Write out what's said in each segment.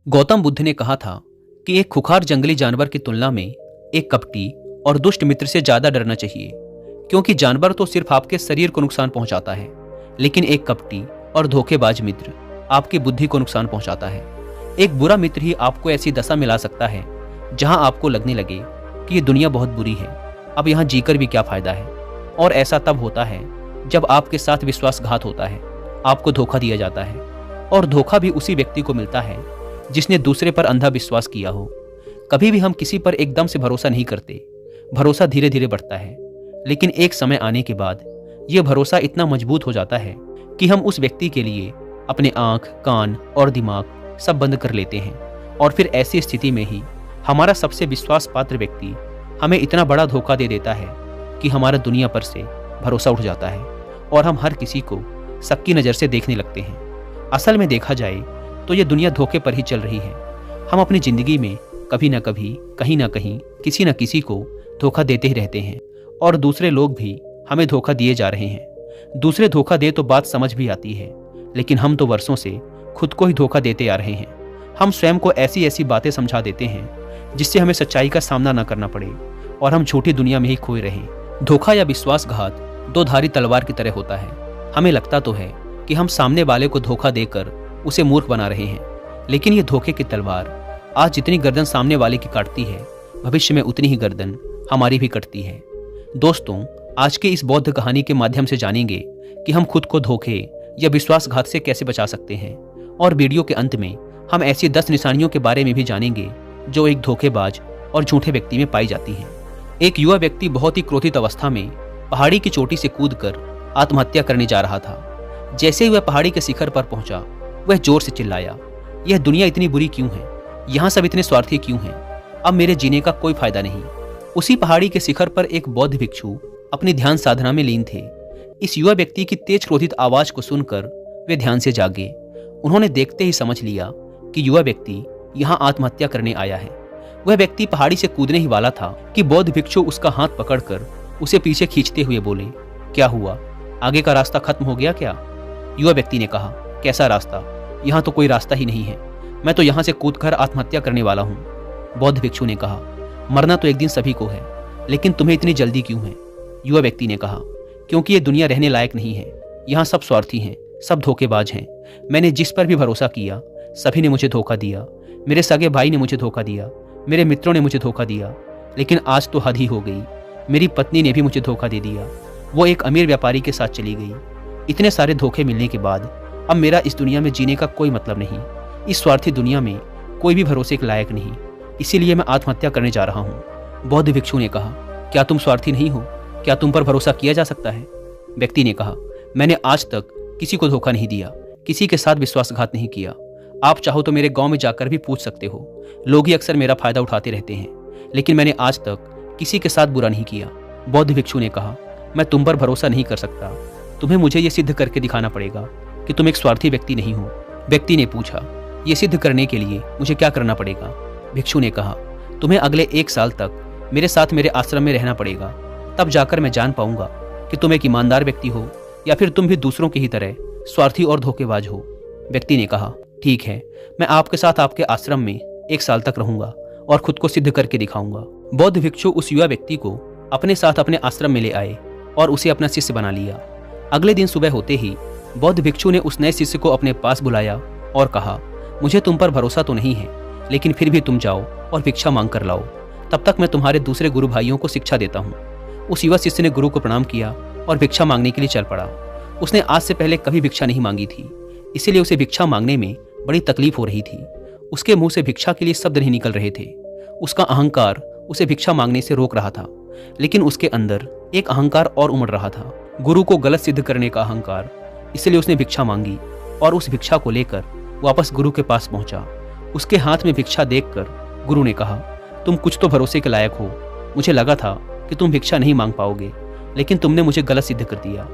गौतम बुद्ध ने कहा था कि एक खुखार जंगली जानवर की तुलना में एक कपटी और दुष्ट मित्र से ज्यादा डरना चाहिए, क्योंकि जानवर तो सिर्फ आपके शरीर को नुकसान पहुंचाता है, लेकिन एक कपटी और धोखेबाज मित्र आपकी बुद्धि को नुकसान पहुंचाता है। एक बुरा मित्र ही आपको ऐसी दशा मिला सकता है जहां आपको लगने लगे कि ये दुनिया बहुत बुरी है, अब यहाँ जीकर भी क्या फायदा है। और ऐसा तब होता है जब आपके साथ विश्वासघात होता है, आपको धोखा दिया जाता है, और धोखा भी उसी व्यक्ति को मिलता है जिसने दूसरे पर अंधा विश्वास किया हो। कभी भी हम किसी पर एकदम से भरोसा नहीं करते, भरोसा धीरे धीरे बढ़ता है, लेकिन एक समय आने के बाद यह भरोसा इतना मजबूत हो जाता है कि हम उस व्यक्ति के लिए अपने आंख, कान और दिमाग सब बंद कर लेते हैं। और फिर ऐसी स्थिति में ही हमारा सबसे विश्वास पात्र व्यक्ति हमें इतना बड़ा धोखा दे देता है कि हमारा दुनिया पर से भरोसा उठ जाता है और हम हर किसी को सबकी नज़र से देखने लगते हैं। असल में देखा जाए तो ये दुनिया धोखे पर ही चल रही है। हम अपनी जिंदगी में कभी ना कभी, कहीं ना कहीं, किसी न किसी को धोखा देते ही रहते हैं, और दूसरे लोग भी हमें धोखा दिए जा रहे हैं। दूसरे धोखा दे तो बात समझ भी आती है, लेकिन हम तो वर्षों से खुद को ही धोखा देते आ रहे हैं। हम स्वयं को ऐसी ऐसी बातें समझा देते हैं जिससे हमें सच्चाई का सामना न करना पड़े और हम झूठी दुनिया में ही खोए रहें। धोखा या विश्वासघात दो धारी तलवार की तरह होता है। हमें लगता तो है कि हम सामने वाले को धोखा देकर उसे मूर्ख बना रहे हैं, लेकिन ये धोखे की तलवार आज जितनी गर्दन सामने वाले की काटती है, भविष्य में उतनी ही गर्दन हमारी भी कटती है। दोस्तों, आज के इस बौद्ध कहानी के माध्यम से जानेंगे कि हम खुद को धोखे या विश्वासघात से कैसे बचा सकते हैं, और वीडियो के अंत में हम ऐसी 10 निशानियों के बारे में भी जानेंगे जो एक धोखेबाज और झूठे व्यक्ति में पाई जाती हैं। एक युवा व्यक्ति बहुत ही क्रोधित अवस्था में पहाड़ी की चोटी से कूदकर आत्महत्या करने जा रहा था। जैसे ही वह पहाड़ी के शिखर पर पहुंचा, वह जोर से चिल्लाया, यह दुनिया इतनी बुरी क्यों है? यहाँ सब इतने स्वार्थी क्यों हैं? अब मेरे जीने का कोई फायदा नहीं। उसी पहाड़ी के शिखर पर एक बौद्ध भिक्षु अपनी ध्यान साधना में लीन थे। इस युवा व्यक्ति की तेज क्रोधित आवाज को सुनकर वे ध्यान से जागे। उन्होंने देखते ही समझ लिया कि युवा व्यक्ति यहाँ आत्महत्या करने आया है। वह व्यक्ति पहाड़ी से कूदने ही वाला था कि बौद्ध भिक्षु उसका हाथ पकड़कर उसे पीछे खींचते हुए बोले, क्या हुआ? आगे का रास्ता खत्म हो गया क्या? युवा व्यक्ति ने कहा, कैसा रास्ता? यहाँ तो कोई रास्ता ही नहीं है। मैं तो यहाँ से कूदकर आत्महत्या करने वाला हूँ। बौद्ध भिक्षु ने कहा, मरना तो एक दिन सभी को है, लेकिन तुम्हें इतनी जल्दी क्यों है? युवा व्यक्ति ने कहा, क्योंकि ये दुनिया रहने लायक नहीं है। यहाँ सब स्वार्थी हैं, सब धोखेबाज हैं। मैंने जिस पर भी भरोसा किया, सभी ने मुझे धोखा दिया। मेरे सगे भाई ने मुझे धोखा दिया, मेरे मित्रों ने मुझे धोखा दिया, लेकिन आज तो हद ही हो गई। मेरी पत्नी ने भी मुझे धोखा दे दिया। वो एक अमीर व्यापारी के साथ चली गई। इतने सारे धोखे मिलने के बाद अब मेरा इस दुनिया में जीने का कोई मतलब नहीं। इस स्वार्थी दुनिया में कोई भी भरोसे के लायक नहीं, इसीलिए मैं आत्महत्या करने जा रहा हूँ। बौद्ध भिक्षु ने कहा, क्या तुम स्वार्थी नहीं हो? क्या तुम पर भरोसा किया जा सकता है? व्यक्ति ने कहा, मैंने आज तक किसी को धोखा नहीं दिया, किसी के साथ विश्वासघात नहीं किया। आप चाहो तो मेरे गांव में जाकर भी पूछ सकते हो। लोग ही अक्सर मेरा फायदा उठाते रहते हैं, लेकिन मैंने आज तक किसी के साथ बुरा नहीं किया। बौद्ध भिक्षु ने कहा, मैं तुम पर भरोसा नहीं कर सकता। तुम्हें मुझे ये सिद्ध करके दिखाना पड़ेगा कि तुम एक स्वार्थी व्यक्ति नहीं हो। व्यक्ति ने पूछा, ये सिद्ध करने के लिए मुझे क्या करना पड़ेगा? भिक्षु ने कहा, तुम्हें अगले 1 साल तक मेरे साथ मेरे आश्रम में रहना पड़ेगा। तब जाकर मैं जान पाऊंगा कि तुम एक ईमानदार व्यक्ति हो या फिर तुम भी दूसरों की ही तरह स्वार्थी और धोखेबाज हो। व्यक्ति ने कहा, ठीक है, मैं आपके साथ आपके आश्रम में 1 साल तक रहूंगा और खुद को सिद्ध करके दिखाऊंगा। बौद्ध भिक्षु उस युवा व्यक्ति को अपने साथ अपने आश्रम में ले आए और उसे अपना शिष्य बना लिया। अगले दिन सुबह होते ही बौद्ध भिक्षु ने उस नए शिष्य को अपने पास बुलाया और कहा, मुझे तुम पर भरोसा तो नहीं है, लेकिन फिर भी तुम जाओ और भिक्षा मांग कर लाओ। तब तक मैं तुम्हारे दूसरे गुरु भाइयों को शिक्षा देता हूँ। उस युवा शिष्य ने गुरु को प्रणाम किया और भिक्षा मांगने के लिए चल पड़ा। उसने आज से पहले कभी भिक्षा नहीं मांगी थी, इसीलिए उसे भिक्षा मांगने में बड़ी तकलीफ हो रही थी। उसके मुंह से भिक्षा के लिए शब्द नहीं निकल रहे थे। उसका अहंकार उसे भिक्षा मांगने से रोक रहा था, लेकिन उसके अंदर एक अहंकार और उमड़ रहा था, गुरु को गलत सिद्ध करने का अहंकार। इसलिए उसने भिक्षा मांगी और उस भिक्षा को लेकर वापस गुरु के पास पहुंचा। उसके हाथ में भिक्षा देखकर गुरु ने कहा, तुम कुछ तो भरोसे के लायक हो। मुझे लगा था कि तुम भिक्षा नहीं मांग पाओगे, लेकिन तुमने मुझे गलत सिद्ध कर दिया।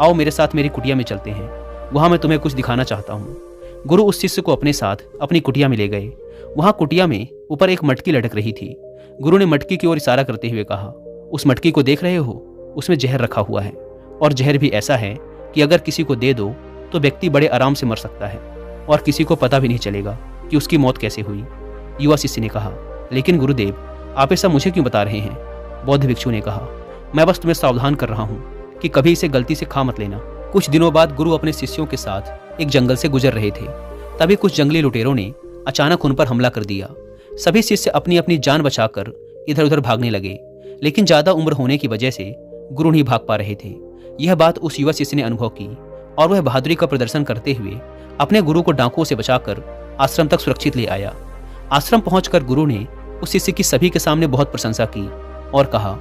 आओ मेरे साथ मेरी कुटिया में चलते हैं, वहां मैं तुम्हें कुछ दिखाना चाहता हूँ। गुरु उस शिष्य को अपने साथ अपनी कुटिया में ले गए। वहां कुटिया में ऊपर एक मटकी लटक रही थी। गुरु ने मटकी की ओर इशारा करते हुए कहा, उस मटकी को देख रहे हो? उसमें जहर रखा हुआ है, और जहर भी ऐसा है कि अगर किसी को दे दो तो व्यक्ति बड़े आराम से मर सकता है और किसी को पता भी नहीं चलेगा। कि उसकी मौत कैसे हुई। युवा शिष्य ने कहा, लेकिन गुरुदेव, आप ऐसा मुझे क्यों बता रहे हैं? बौद्ध भिक्षु ने कहा, मैं बस तुम्हें सावधान कर रहा हूँ कि कभी इसे गलती से खा मत लेना। कुछ दिनों बाद गुरु अपने शिष्यों के साथ एक जंगल से गुजर रहे थे। तभी कुछ जंगली लुटेरों ने अचानक उन पर हमला कर दिया। सभी शिष्य अपनी अपनी जान बचाकर इधर उधर भागने लगे, लेकिन ज्यादा उम्र होने की वजह से गुरु नहीं भाग पा रहे थे। यह बात उस युवा शिष्य ने अनुभव की और वह बहादुरी का प्रदर्शन करते हुए अपने गुरु को डाकुओं से बचाकर आश्रम तक सुरक्षित ले आया। आश्रम पहुंचकर गुरु ने उस शिष्य की सभी के सामने बहुत प्रशंसा की और कहा,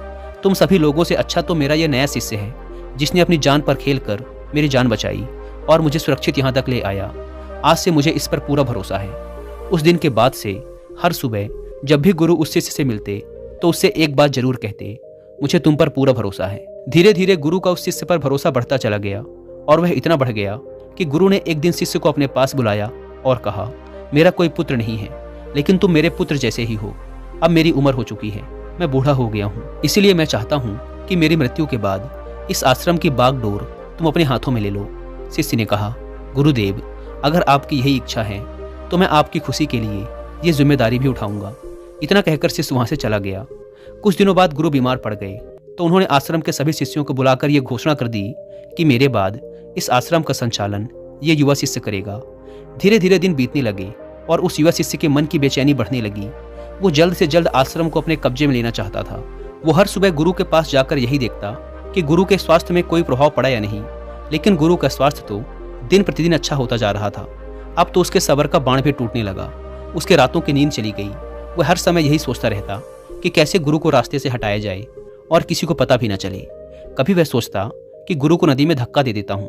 तुम सभी लोगों से अच्छा तो मेरा यह नया शिष्य है, जिसने अपनी जान पर खेलकर मेरी जान बचाई और मुझे सुरक्षित यहाँ तक ले आया। आज से मुझे इस पर पूरा भरोसा है। उस दिन के बाद से हर सुबह जब भी गुरु उस शिष्य से मिलते तो उससे एक बात जरूर कहते, मुझे तुम पर पूरा भरोसा है। धीरे धीरे गुरु का उस शिष्य पर भरोसा बढ़ता चला गया और वह इतना बढ़ गया कि गुरु ने एक दिन शिष्य को अपने पास बुलाया और कहा, मेरा कोई पुत्र नहीं है, लेकिन तुम मेरे पुत्र जैसे ही हो। अब मेरी उम्र हो चुकी है, मैं बूढ़ा हो गया हूँ, इसीलिए मैं चाहता हूँ कि मेरी मृत्यु के बाद इस आश्रम की बागडोर तुम अपने हाथों में ले लो। शिष्य ने कहा, गुरुदेव, अगर आपकी यही इच्छा है तो मैं आपकी खुशी के लिए ये जिम्मेदारी भी उठाऊंगा। इतना कहकर शिष्य वहां से चला गया। कुछ दिनों बाद गुरु बीमार पड़ गए तो उन्होंने आश्रम के सभी शिष्यों को बुलाकर यह घोषणा कर दी कि मेरे बाद इस आश्रम का संचालन ये युवा शिष्य करेगा। धीरे धीरे दिन बीतने लगे और उस युवा शिष्य के मन की बेचैनी बढ़ने लगी। वो जल्द से जल्द आश्रम को अपने कब्जे में लेना चाहता था। वो हर सुबह गुरु के पास जाकर यही देखता कि गुरु के स्वास्थ्य में कोई प्रभाव पड़ा या नहीं, लेकिन गुरु का स्वास्थ्य तो दिन प्रतिदिन अच्छा होता जा रहा था। अब तो उसके सब्र का बाण भी टूटने लगा। उसके रातों की नींद चली गई। वह हर समय यही सोचता रहता कि कैसे गुरु को रास्ते से हटाया जाए और किसी को पता भी न चले। कभी वह सोचता कि गुरु को नदी में धक्का दे देता हूँ,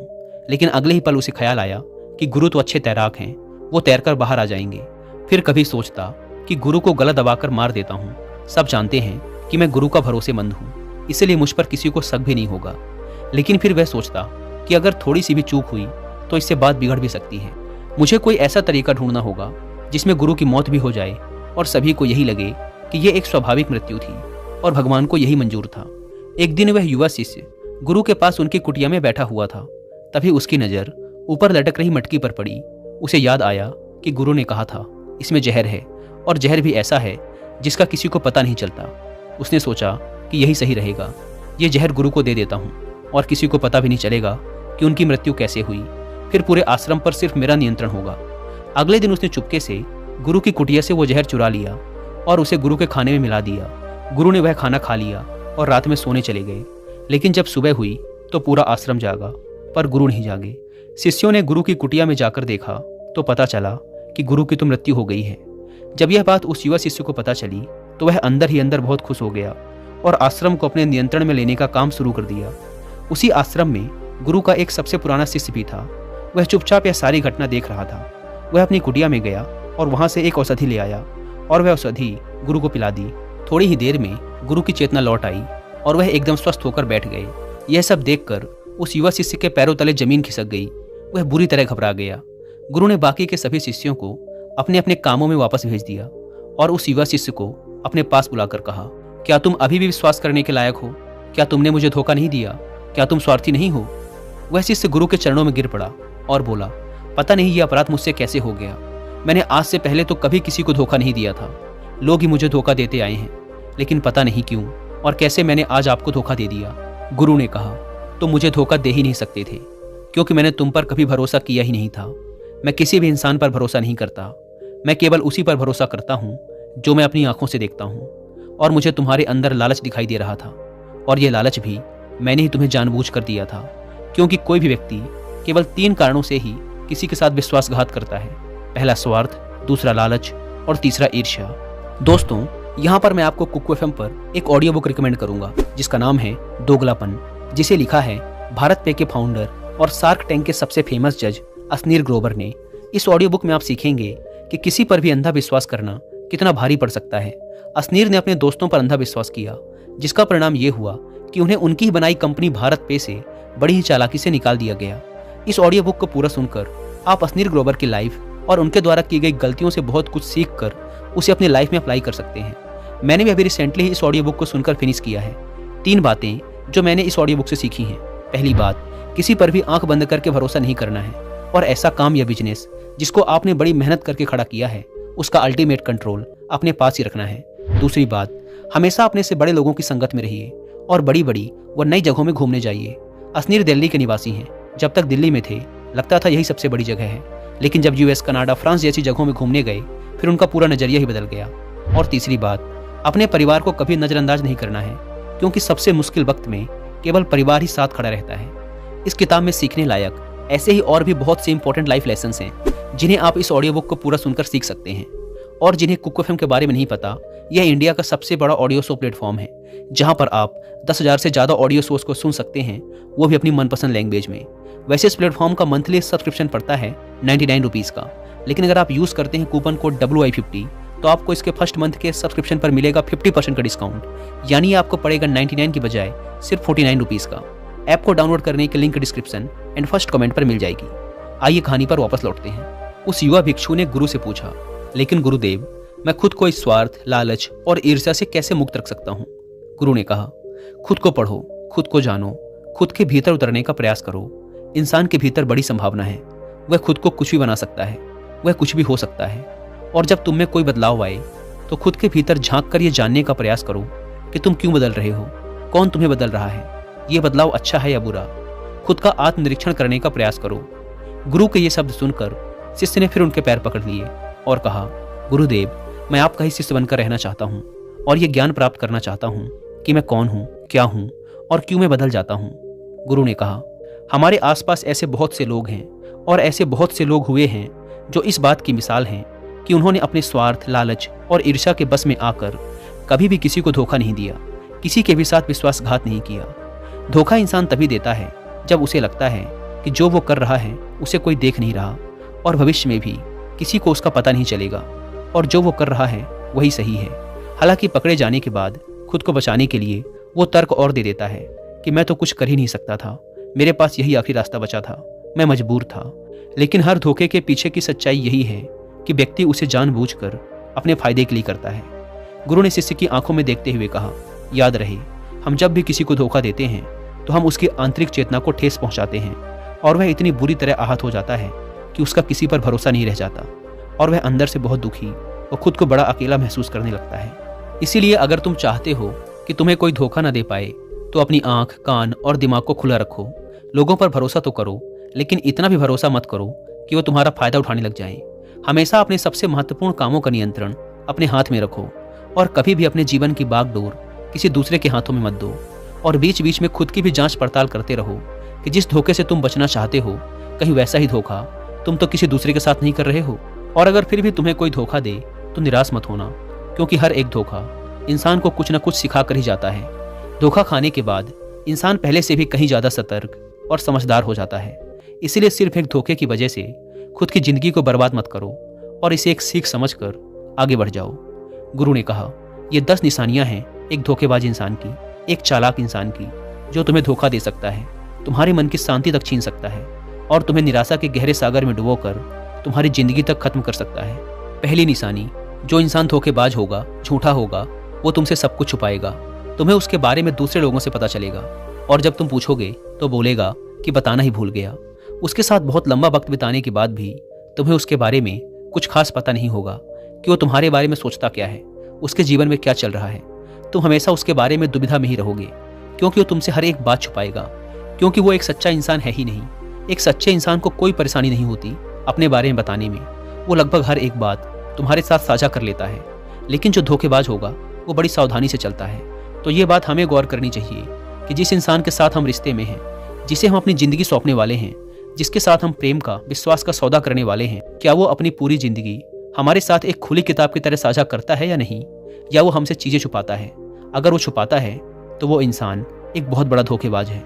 लेकिन अगले ही पल उसे ख्याल आया कि गुरु तो अच्छे तैराक हैं, वो तैरकर बाहर आ जाएंगे। फिर कभी सोचता कि गुरु को गला दबाकर मार देता हूँ, सब जानते हैं कि मैं गुरु का भरोसेमंद हूँ, इसलिए मुझ पर किसी को शक भी नहीं होगा। लेकिन फिर वह सोचता कि अगर थोड़ी सी भी चूक हुई तो इससे बात बिगड़ भी सकती है। मुझे कोई ऐसा तरीका ढूंढना होगा जिसमें गुरु की मौत भी हो जाए और सभी को यही लगे कि यह एक स्वाभाविक मृत्यु थी और भगवान को यही मंजूर था। एक दिन वह युवा शिष्य गुरु के पास उनकी कुटिया में बैठा हुआ था। तभी उसकी नजर ऊपर लटक रही मटकी पर पड़ी। उसे याद आया कि गुरु ने कहा था इसमें जहर है, और जहर भी ऐसा है जिसका किसी को पता नहीं चलता। उसने सोचा कि यही सही रहेगा, ये जहर गुरु को दे देता हूँ और किसी को पता भी नहीं चलेगा कि उनकी मृत्यु कैसे हुई। फिर पूरे आश्रम पर सिर्फ मेरा नियंत्रण होगा। अगले दिन उसने चुपके से गुरु की कुटिया से वो जहर चुरा लिया और उसे गुरु के खाने में मिला दिया। गुरु ने वह खाना खा लिया और रात में सोने चले गए। लेकिन जब सुबह हुई तो पूरा आश्रम जागा, पर गुरु नहीं जागे। शिष्यों ने गुरु की कुटिया में जाकर देखा तो पता चला कि गुरु की तो मृत्यु हो गई है। जब यह बात उस युवा शिष्य को पता चली तो वह अंदर ही अंदर बहुत खुश हो गया और आश्रम को अपने नियंत्रण में लेने का काम शुरू कर दिया। उसी आश्रम में गुरु का एक सबसे पुराना शिष्य भी था। वह चुपचाप यह सारी घटना देख रहा था। वह अपनी कुटिया में गया और वहां से एक औषधि ले आया और वह औषधि गुरु को पिला दी। थोड़ी ही देर में गुरु की चेतना लौट आई और वह एकदम स्वस्थ होकर बैठ गए। यह सब देखकर उस युवा शिष्य के पैरों तले जमीन खिसक गई। वह बुरी तरह घबरा गया। गुरु ने बाकी के सभी शिष्यों को अपने अपने कामों में वापस भेज दिया और उस युवा शिष्य को अपने पास बुलाकर कहा, क्या तुम अभी भी विश्वास करने के लायक हो? क्या तुमने मुझे धोखा नहीं दिया? क्या तुम स्वार्थी नहीं हो? वह शिष्य गुरु के चरणों में गिर पड़ा और बोला, पता नहीं ये अपराध मुझसे कैसे हो गया। मैंने आज से पहले तो कभी किसी को धोखा नहीं दिया था। लोग ही मुझे धोखा देते आए हैं, लेकिन पता नहीं क्यों और कैसे मैंने आज आपको धोखा दे दिया। गुरु ने कहा, तुम मुझे धोखा दे ही नहीं सकते थे, क्योंकि मैंने तुम पर कभी भरोसा किया ही नहीं था। मैं किसी भी इंसान पर भरोसा नहीं करता। मैं केवल उसी पर भरोसा करता हूँ जो मैं अपनी आंखों से देखता हूँ। और मुझे तुम्हारे अंदर लालच दिखाई दे रहा था, और यह लालच भी मैंने ही तुम्हें जानबूझकर दिया था, क्योंकि कोई भी व्यक्ति केवल 3 कारणों से ही किसी के साथ विश्वासघात करता है। पहला स्वार्थ, दूसरा लालच और तीसरा ईर्ष्या। दोस्तों, यहाँ पर मैं आपको कुकू एफएम पर एक ऑडियो बुक रिकमेंड करूंगा जिसका नाम है दोगलापन, जिसे लिखा है भारत पे के फाउंडर और शार्क टैंक के सबसे फेमस जज असनीर ग्रोवर ने। इस ऑडियो बुक में आप सीखेंगे कि किसी पर भी अंधा विश्वास करना कितना भारी पड़ सकता है। असनीर ने अपने दोस्तों पर अंधा विश्वास किया, जिसका परिणाम ये हुआ कि उन्हें उनकी ही बनाई कंपनी भारत पे से बड़ी ही चालाकी से निकाल दिया गया। इस ऑडियो बुक को पूरा सुनकर आप असनीर ग्रोवर की लाइफ और उनके द्वारा की गई गलतियों से बहुत कुछ सीख कर उसे अपनी लाइफ में अप्लाई कर सकते हैं। मैंने भी अभी रिसेंटली इस ऑडियो बुक को सुनकर फिनिश किया है। 3 बातें जो मैंने इस ऑडियो बुक से सीखी हैं। पहली बात, किसी पर भी आंख बंद करके भरोसा नहीं करना है, और ऐसा काम या बिजनेस जिसको आपने बड़ी मेहनत करके खड़ा किया है उसका अल्टीमेट कंट्रोल अपने पास ही रखना है। दूसरी बात, हमेशा अपने से बड़े लोगों की संगत में रहिए और बड़ी बड़ी व नई जगहों में घूमने जाइए। असनीर दिल्ली के निवासी हैं। जब तक दिल्ली में थे लगता था यही सबसे बड़ी जगह है, लेकिन जब यूएस, कनाडा, फ्रांस जैसी जगहों में घूमने गए फिर उनका पूरा नजरिया ही बदल गया। और तीसरी बात, अपने परिवार को कभी नजरअंदाज नहीं करना है, क्योंकि सबसे मुश्किल वक्त में केवल परिवार ही साथ खड़ा रहता है। इस किताब में सीखने लायक ऐसे ही और भी बहुत से इंपॉर्टेंट लाइफ लेसन्स हैं जिन्हें आप इस ऑडियो बुक को पूरा सुनकर सीख सकते हैं। और जिन्हें कुक एफएम के बारे में नहीं पता, यह इंडिया का सबसे बड़ा ऑडियो शो प्लेटफॉर्म है जहां पर आप 10,000 से ज़्यादा ऑडियो शोज को सुन सकते हैं, वो भी अपनी मनपसंद लैंग्वेज में। वैसे इस प्लेटफॉर्म का मंथली सब्सक्रिप्शन पड़ता है 99 रुपीज़ का, लेकिन अगर आप यूज़ करते हैं कूपन कोड WI50 तो आपको इसके फर्स्ट मंथ के सब्सक्रिप्शन पर मिलेगा 50% का डिस्काउंट, यानी आपको पड़ेगा 99 की बजाय सिर्फ 49 रुपीज़ का। ऐप को डाउनलोड करने की link description and first comment पर मिल जाएगी। आइए कहानी पर वापस लौटते हैं। उस युवा भिक्षु ने गुरु से पूछा, लेकिन गुरुदेव, मैं खुद को इस स्वार्थ, लालच और ईर्ष्या से कैसे मुक्त रख सकता हूँ? गुरु ने कहा, खुद को पढ़ो, खुद को जानो, खुद के भीतर उतरने का प्रयास करो। इंसान के भीतर बड़ी संभावना है, वह खुद को कुछ भी बना सकता है, वह कुछ भी हो सकता है। और जब तुम में कोई बदलाव आए तो खुद के भीतर झांक कर ये जानने का प्रयास करो कि तुम क्यों बदल रहे हो, कौन तुम्हें बदल रहा है, ये बदलाव अच्छा है या बुरा। खुद का आत्मनिरीक्षण करने का प्रयास करो। गुरु के ये शब्द सुनकर शिष्य ने फिर उनके पैर पकड़ लिए और कहा, गुरुदेव, मैं आपका ही शिष्य बनकर रहना चाहता हूँ और ये ज्ञान प्राप्त करना चाहता हूँ कि मैं कौन हूँ, क्या हूँ और क्यों मैं बदल जाता हूँ। गुरु ने कहा, हमारे आसपास ऐसे बहुत से लोग हैं और ऐसे बहुत से लोग हुए हैं जो इस बात की मिसाल हैं कि उन्होंने अपने स्वार्थ, लालच और ईर्ष्या के बस में आकर कभी भी किसी को धोखा नहीं दिया, किसी के भी साथ विश्वासघात नहीं किया। धोखा इंसान तभी देता है जब उसे लगता है कि जो वो कर रहा है उसे कोई देख नहीं रहा और भविष्य में भी किसी को उसका पता नहीं चलेगा और जो वो कर रहा है वही सही है। हालांकि पकड़े जाने के बाद खुद को बचाने के लिए वो तर्क और दे देता है कि मैं तो कुछ कर ही नहीं सकता था, मेरे पास यही आखिरी रास्ता बचा था, मैं मजबूर था। लेकिन हर धोखे के पीछे की सच्चाई यही है कि व्यक्ति उसे जानबूझकर अपने फायदे के लिए करता है। गुरु ने शिष्य की आंखों में देखते हुए कहा, याद रहे, हम जब भी किसी को धोखा देते हैं तो हम उसकी आंतरिक चेतना को ठेस पहुंचाते हैं और वह इतनी बुरी तरह आहत हो जाता है कि उसका किसी पर भरोसा नहीं रह जाता और वह अंदर से बहुत दुखी और खुद को बड़ा अकेला महसूस करने लगता है। इसीलिए अगर तुम चाहते हो कि तुम्हें कोई धोखा न दे पाए तो अपनी आंख, कान और दिमाग को खुला रखो। लोगों पर भरोसा तो करो, लेकिन इतना भी भरोसा मत करो कि वो तुम्हारा फायदा उठाने लग जाएं। हमेशा अपने सबसे महत्वपूर्ण कामों का नियंत्रण अपने हाथ में रखो और कभी भी अपने जीवन की बागडोर किसी दूसरे के हाथों में मत दो। और बीच बीच में खुद की भी जांच पड़ताल करते रहो कि जिस धोखे से तुम बचना चाहते हो कहीं वैसा ही धोखा तुम तो किसी दूसरे के साथ नहीं कर रहे हो। और अगर फिर भी तुम्हें कोई धोखा दे तो निराश मत होना, क्योंकि हर एक धोखा इंसान को कुछ न कुछ सिखा कर ही जाता है। धोखा खाने के बाद इंसान पहले से भी कहीं ज्यादा सतर्क और समझदार हो जाता है। इसीलिए सिर्फ एक धोखे की वजह से खुद की जिंदगी को बर्बाद मत करो और इसे एक सीख समझकर आगे बढ़ जाओ। गुरु ने कहा, ये 10 निशानियां हैं एक धोखेबाज इंसान की, एक चालाक इंसान की, जो तुम्हें धोखा दे सकता है, तुम्हारे मन की शांति तक छीन सकता है और तुम्हें निराशा के गहरे सागर में डुबोकर तुम्हारी जिंदगी तक खत्म कर सकता है। पहली निशानी, जो इंसान धोखेबाज होगा, झूठा होगा, वो तुमसे सब कुछ छुपाएगा। तुम्हें उसके बारे में दूसरे लोगों से पता चलेगा और जब तुम पूछोगे तो बोलेगा कि बताना ही भूल गया। उसके साथ बहुत लंबा वक्त बिताने के बाद भी तुम्हें उसके बारे में कुछ खास पता नहीं होगा कि वो तुम्हारे बारे में सोचता क्या है, उसके जीवन में क्या चल रहा है। तुम हमेशा उसके बारे में दुविधा में ही रहोगे, क्योंकि वो तुमसे हर एक बात छुपाएगा, क्योंकि वो एक सच्चा इंसान है ही नहीं। एक सच्चे इंसान को कोई परेशानी नहीं होती अपने बारे में बताने में, वो लगभग हर एक बात तुम्हारे साथ साझा कर लेता है। लेकिन जो धोखेबाज होगा वो बड़ी सावधानी से चलता है। तो ये बात हमें गौर करनी चाहिए कि जिस इंसान के साथ हम रिश्ते में हैं, जिसे हम अपनी जिंदगी सौंपने वाले हैं, जिसके साथ हम प्रेम का, विश्वास का सौदा करने वाले हैं, क्या वो अपनी पूरी जिंदगी हमारे साथ एक खुली किताब की तरह साझा करता है या नहीं, या वो हमसे चीजें छुपाता है। अगर वो छुपाता है तो वो इंसान एक बहुत बड़ा धोखेबाज है।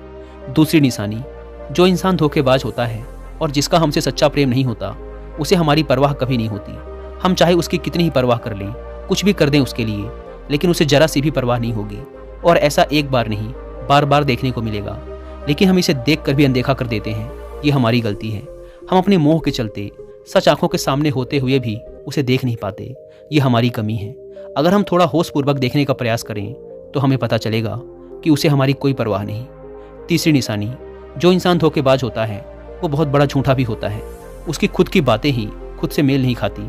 दूसरी निशानी, जो इंसान धोखेबाज होता है और जिसका हमसे सच्चा प्रेम नहीं होता, उसे हमारी परवाह कभी नहीं होती। हम चाहे उसकी कितनी ही परवाह कर लें, कुछ भी कर दें उसके लिए, लेकिन उसे जरा सी भी परवाह नहीं होगी। और ऐसा एक बार नहीं, बार बार देखने को मिलेगा। लेकिन हम इसे देख कर भी अनदेखा कर देते हैं, ये हमारी गलती है। हम अपने मोह के चलते सच आंखों के सामने होते हुए भी उसे देख नहीं पाते, ये हमारी कमी है। अगर हम थोड़ा होशपूर्वक देखने का प्रयास करें तो हमें पता चलेगा कि उसे हमारी कोई परवाह नहीं। तीसरी निशानी, जो इंसान धोखेबाज होता है वो बहुत बड़ा झूठा भी होता है। उसकी खुद की बातें ही खुद से मेल नहीं खाती,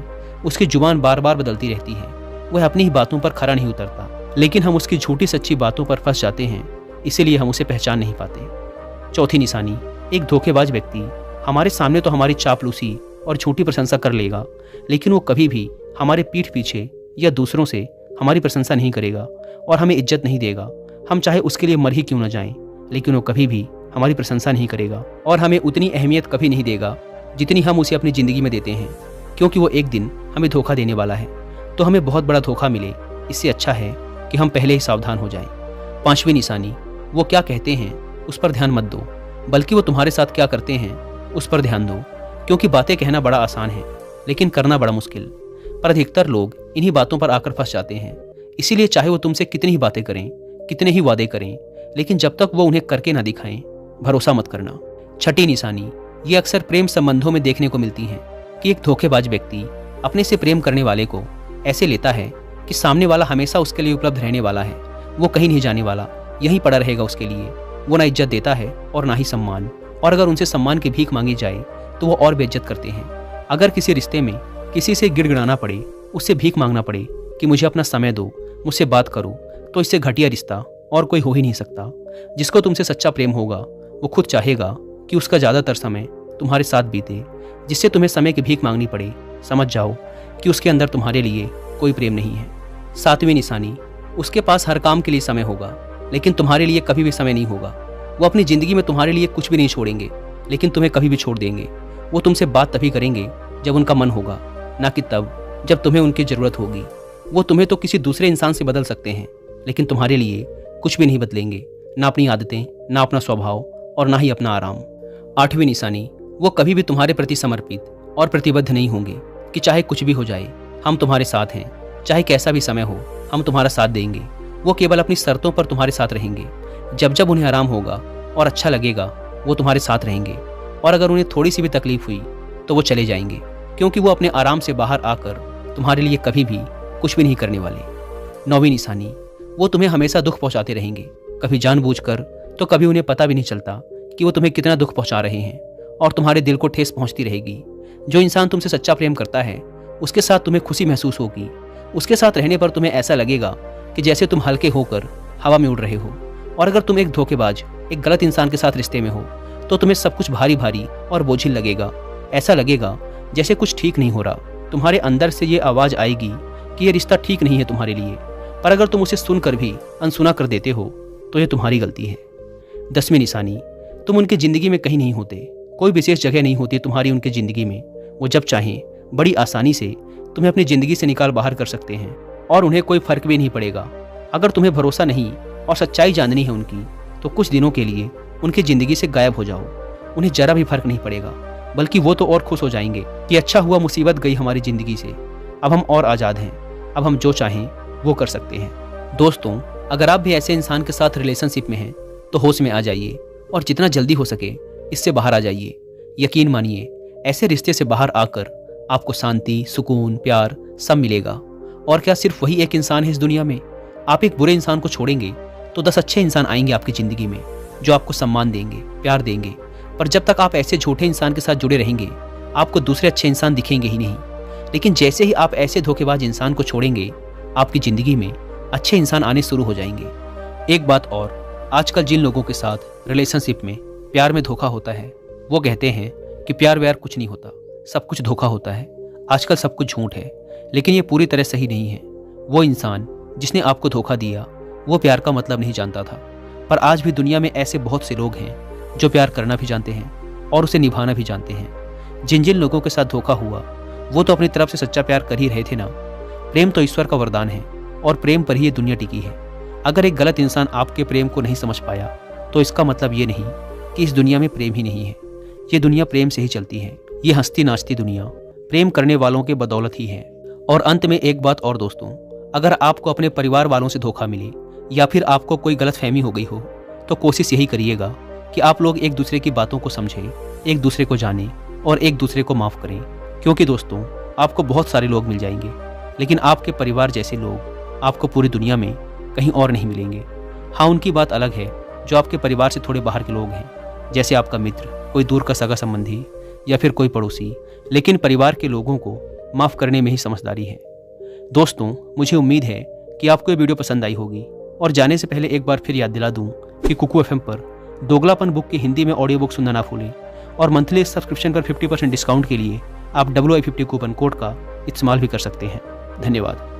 उसकी जुबान बार बार बदलती रहती है, वह अपनी ही बातों पर खरा नहीं उतरता, लेकिन हम उसकी झूठी सच्ची बातों पर फंस जाते हैं, इसीलिए हम उसे पहचान नहीं पाते। चौथी निशानी, एक धोखेबाज व्यक्ति हमारे सामने तो हमारी चापलूसी और झूठी प्रशंसा कर लेगा, लेकिन वो कभी भी हमारे पीठ पीछे या दूसरों से हमारी प्रशंसा नहीं करेगा और हमें इज्जत नहीं देगा। हम चाहे उसके लिए मर ही क्यों न जाएं, लेकिन वो कभी भी हमारी प्रशंसा नहीं करेगा और हमें उतनी अहमियत कभी नहीं देगा जितनी हम उसे अपनी ज़िंदगी में देते हैं, क्योंकि वो एक दिन हमें धोखा देने वाला है। तो हमें बहुत बड़ा धोखा मिले, इससे अच्छा है कि हम पहले ही सावधान हो जाएं। पांचवी निशानी, वो क्या कहते हैं उस पर ध्यान मत दो, बल्कि वो तुम्हारे साथ क्या करते हैं उस पर ध्यान दो, क्योंकि बातें कहना बड़ा आसान है लेकिन करना बड़ा मुश्किल। पर अधिकतर लोग इन्हीं बातों पर आकर फंस जाते हैं। इसीलिए चाहे वो तुमसे कितनी ही बातें करें, कितने ही वादे करें, लेकिन जब तक वो उन्हें करके ना दिखाएं, भरोसा मत करना। छठी निशानी, ये अक्सर प्रेम संबंधों में देखने को मिलती है कि एक धोखेबाज व्यक्ति अपने से प्रेम करने वाले को ऐसे लेता है कि सामने वाला हमेशा उसके लिए उपलब्ध रहने वाला है, वो कहीं नहीं जाने वाला, यहीं पड़ा रहेगा उसके लिए। वो ना इज्जत देता है और ना ही सम्मान, और अगर उनसे सम्मान की भीख मांगी जाए तो वो और बेइज्जत करते हैं। अगर किसी रिश्ते में किसी से गिड़गिड़ाना पड़े, उससे भीख मांगना पड़े कि मुझे अपना समय दो, मुझसे बात करो, तो इससे घटिया रिश्ता और कोई हो ही नहीं सकता। जिसको तुमसे सच्चा प्रेम होगा वो खुद चाहेगा कि उसका ज़्यादातर समय तुम्हारे साथ बीते। जिससे तुम्हें समय की भीख मांगनी पड़े, समझ जाओ कि उसके अंदर तुम्हारे लिए कोई प्रेम नहीं है। सातवीं निशानी, उसके पास हर काम के लिए समय होगा, लेकिन तुम्हारे लिए कभी भी समय नहीं होगा। वो अपनी ज़िंदगी में तुम्हारे लिए कुछ भी नहीं छोड़ेंगे, लेकिन तुम्हें कभी भी छोड़ देंगे। वो तुमसे बात तभी करेंगे जब उनका मन होगा, ना कि तब जब तुम्हें उनकी ज़रूरत होगी। वो तुम्हें तो किसी दूसरे इंसान से बदल सकते हैं, लेकिन तुम्हारे लिए कुछ भी नहीं बदलेंगे, ना अपनी आदतें, ना अपना स्वभाव और ना ही अपना आराम। आठवीं निशानी, वो कभी भी तुम्हारे प्रति समर्पित और प्रतिबद्ध नहीं होंगे कि चाहे कुछ भी हो जाए, हम तुम्हारे साथ हैं, चाहे कैसा भी समय हो, हम तुम्हारा साथ देंगे। वो केवल अपनी शर्तों पर तुम्हारे साथ रहेंगे। जब जब उन्हें आराम होगा और अच्छा लगेगा, वो तुम्हारे साथ रहेंगे, और अगर उन्हें थोड़ी सी भी तकलीफ हुई तो वो चले जाएंगे, क्योंकि वो अपने आराम से बाहर आकर तुम्हारे लिए कभी भी कुछ भी नहीं करने वाले। नौवीं निशानी, वो तुम्हें हमेशा दुख पहुंचाते रहेंगे, कभी जानबूझकर तो कभी उन्हें पता भी नहीं चलता कि वो तुम्हें कितना दुख पहुंचा रहे हैं, और तुम्हारे दिल को ठेस पहुंचती रहेगी। जो इंसान तुमसे सच्चा प्रेम करता है, उसके साथ तुम्हें खुशी महसूस होगी। उसके साथ रहने पर तुम्हें ऐसा लगेगा कि जैसे तुम हल्के होकर हवा में उड़ रहे हो। और अगर तुम एक धोखेबाज, एक गलत इंसान के साथ रिश्ते में हो, तो तुम्हें सब कुछ भारी भारी और बोझिल लगेगा। ऐसा लगेगा जैसे कुछ ठीक नहीं हो रहा। तुम्हारे अंदर से ये आवाज़ आएगी कि ये रिश्ता ठीक नहीं है तुम्हारे लिए। पर अगर तुम उसे सुनकर भी अनसुना कर देते हो तो ये तुम्हारी गलती है। 10वीं निशानी, तुम उनकी ज़िंदगी में कहीं नहीं होते, कोई विशेष जगह नहीं होती तुम्हारी उनकी ज़िंदगी में। वो जब चाहें बड़ी आसानी से तुम्हें अपनी ज़िंदगी से निकाल बाहर कर सकते हैं, और उन्हें कोई फ़र्क भी नहीं पड़ेगा। अगर तुम्हें भरोसा नहीं और सच्चाई जाननी है उनकी, तो कुछ दिनों के लिए उनकी ज़िंदगी से गायब हो जाओ। उन्हें ज़रा भी फर्क नहीं पड़ेगा, बल्कि वो तो और खुश हो जाएंगे कि अच्छा हुआ मुसीबत गई हमारी ज़िंदगी से, अब हम और आज़ाद हैं, अब हम जो चाहें वो कर सकते हैं। दोस्तों, अगर आप भी ऐसे इंसान के साथ रिलेशनशिप में हैं तो होश में आ जाइए और जितना जल्दी हो सके इससे बाहर आ जाइए। यकीन मानिए, ऐसे रिश्ते से बाहर आकर आपको शांति, सुकून, प्यार सब मिलेगा। और क्या सिर्फ वही एक इंसान है इस दुनिया में? आप एक बुरे इंसान को छोड़ेंगे तो 10 अच्छे इंसान आएंगे आपकी ज़िंदगी में, जो आपको सम्मान देंगे, प्यार देंगे। पर जब तक आप ऐसे झूठे इंसान के साथ जुड़े रहेंगे, आपको दूसरे अच्छे इंसान दिखेंगे ही नहीं। लेकिन जैसे ही आप ऐसे धोखेबाज इंसान को छोड़ेंगे, आपकी ज़िंदगी में अच्छे इंसान आने शुरू हो जाएंगे। एक बात और, आजकल जिन लोगों के साथ रिलेशनशिप में, प्यार में धोखा होता है, वो कहते हैं कि प्यार व्यार कुछ नहीं होता, सब कुछ धोखा होता है, आजकल सब कुछ झूठ है। लेकिन ये पूरी तरह सही नहीं है। वो इंसान जिसने आपको धोखा दिया, वो प्यार का मतलब नहीं जानता था। पर आज भी दुनिया में ऐसे बहुत से लोग हैं जो प्यार करना भी जानते हैं और उसे निभाना भी जानते हैं। जिन जिन लोगों के साथ धोखा हुआ, वो तो अपनी तरफ से सच्चा प्यार कर ही रहे थे ना। प्रेम तो ईश्वर का वरदान है, और प्रेम पर ही ये दुनिया टिकी है। अगर एक गलत इंसान आपके प्रेम को नहीं समझ पाया, तो इसका मतलब ये नहीं कि इस दुनिया में प्रेम ही नहीं है। ये दुनिया प्रेम से ही चलती है। ये हंसती नाचती दुनिया प्रेम करने वालों के बदौलत ही है। और अंत में एक बात और दोस्तों, अगर आपको अपने परिवार वालों से धोखा मिले या फिर आपको कोई गलतफहमी हो गई हो, तो कोशिश यही करिएगा कि आप लोग एक दूसरे की बातों को समझें, एक दूसरे को जानें और एक दूसरे को माफ़ करें। क्योंकि दोस्तों, आपको बहुत सारे लोग मिल जाएंगे, लेकिन आपके परिवार जैसे लोग आपको पूरी दुनिया में कहीं और नहीं मिलेंगे। हाँ, उनकी बात अलग है जो आपके परिवार से थोड़े बाहर के लोग हैं, जैसे आपका मित्र, कोई दूर का सगा संबंधी या फिर कोई पड़ोसी, लेकिन परिवार के लोगों को माफ़ करने में ही समझदारी है। दोस्तों, मुझे उम्मीद है कि आपको ये वीडियो पसंद आई होगी। और जाने से पहले एक बार फिर याद दिला दूं कि कुकू FM पर दोगलापन बुक की हिंदी में ऑडियो बुक सुनना ना भूलें और मंथली सब्सक्रिप्शन पर 50% डिस्काउंट के लिए आप WI50 कूपन कोड का इस्तेमाल भी कर सकते हैं। धन्यवाद।